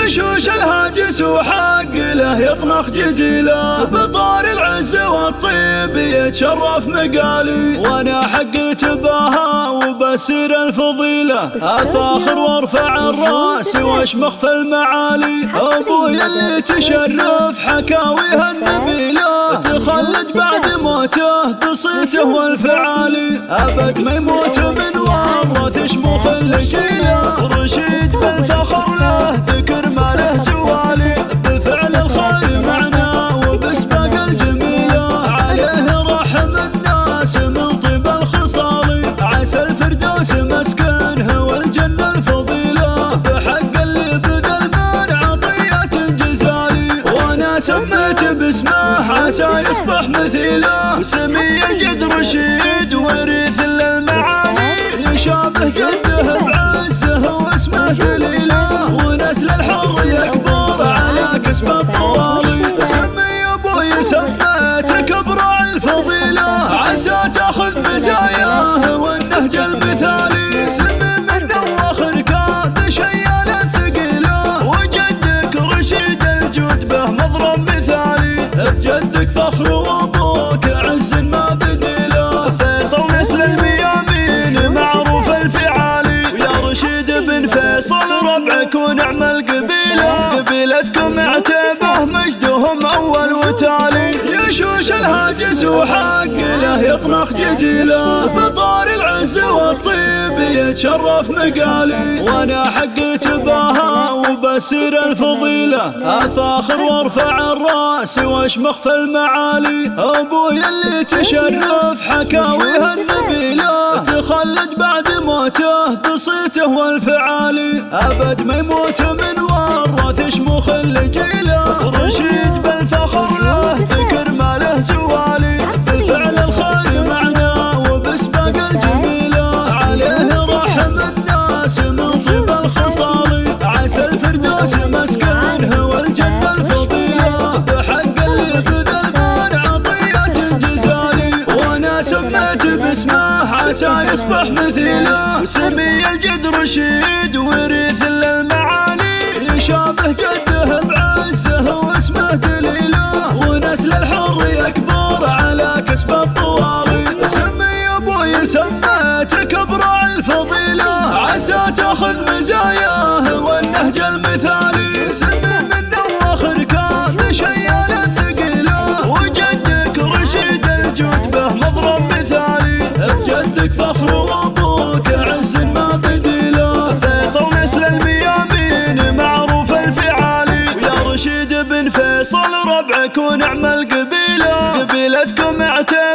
يشوش الهاجس وحق له يطنخ جزيله، بطار العز والطيب يتشرف مقالي، وانا حق تباها وبسير الفضيله، افاخر وارفع الراس واشمخ في المعالي، ابويا اللي تشرف حكاويها النبيله، تخلد بعد موته بصيته والفعالي، ابد ما يموت من ورث شموخ الجيله، رشيد بالفخر له ذكر ما له زوالي، بفعل الخير معنا وبسباق الجميله، عليه رحم الناس من طيب الخصال، عسى الفردوس مسكنه والجنه الفضيله، بحق اللي بذل من عطيه جزالي، وانا سميت باسمه عسى يصبح مثيله، سمي الجد رشيد وريث للمعالي، يشابه جده بعزه واسمه دليله، ونسل الحر يكبر على كسب الطوالي، سمي ابوي سميتك براعي الفضيله، عسى تاخذ مزاياه والنهج المثالي، سمي من نواخر كاد شيال ثقيله، وجدك رشيد الجود به مضرب مثالي، بجدك فخر وابوك عز ما بديله، فيصل نسل الميامين معروف الفعالي، ويا رشيد بن فيصل ربعك ونعم القبيله، قبيلتكم عتيبه مجدهم اول وتالي، يشوش الهاجس وحق له يطنخ جزيله، بطار العز والطيب يتشرف مقالي، وانا حق تباها وبسير الفضيله، افاخر وارفع الراس واشمخ في المعالي، ابويا اللي تشرف حكاويها النبيله، تخلد بعد موته بصيته والفعالي، ابد ما يموت من ورث شموخ الجيله، رشيد بالفخر له ذكر ما له زوالي، بفعل الخير معنا وبسباق الجميله، عليه رحم الناس من طيب الخصال، عسى الفردوس مسكنه والجنه الفضيله، بحق اللي بذل من عطيه جزالي، وانا سميت باسمه عسى يصبح مثيله، سمي الجد رشيد وريث للمعالي، يشابه جده بعزه واسمه دليله، ونسل الحر يكبر على كسب الطوالي، سمي ابوي سميتك براعي الفضيله، عسى تاخذ مزاياه والنهج المثالي، سمي من نواخر كاد شيال ثقيله، وجدك رشيد الجود به مضرب مثالي، بجدك فخر وابوك عز ما بديله، فيصل نسل الميامين معروف الفعالي، ويا رشيد بن فيصل ربعك ونعم القبيله، قبيلتكم عتيبه